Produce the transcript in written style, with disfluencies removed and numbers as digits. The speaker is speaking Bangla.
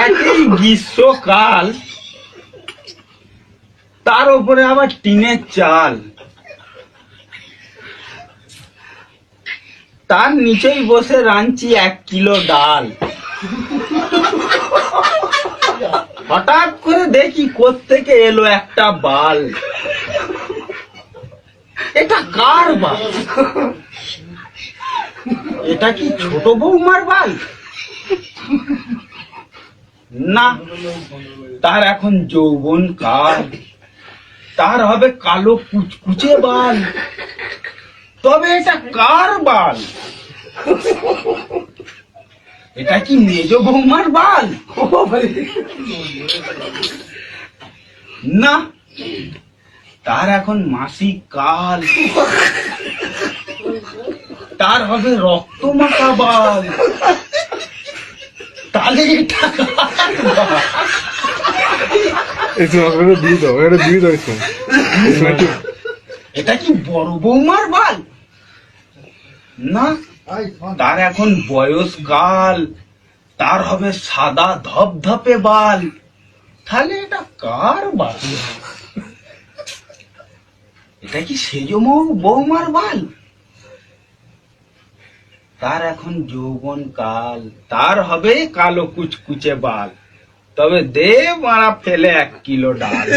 একই গ্রীষ্মকাল, তার উপরে আবার টিনের চাল, তার নিচেই বসে রাঁধছি 1 কিলো ডাল। হঠাৎ করে দেখি কোত্থেকে এলো একটা বাল। এটা কার বাল? এটা কি ছোট বৌমার বাল? না, তার এখন যৌবন কাল, তার হবে কালো কুচকুচে বাল। তবে এটা কার বাল? এটা কি মেজ বৌমার বাল? না, তার এখন মাসিক কাল, তার হবে রক্ত মাখা বাল। তাহলে এটা কার বাল? এটা কি বড় বৌমার বাল? না, তার এখন বয়সকাল, তার হবে সাদা ধপধপে বাল। তাহলে এটা কার বাল? এটা কি সেজ বৌমার বাল? তার এখন যৌবন কাল, তার হবে কালো কুচকুচে বাল। তবে দে মারা ফেলে 1 কিলো ডাল।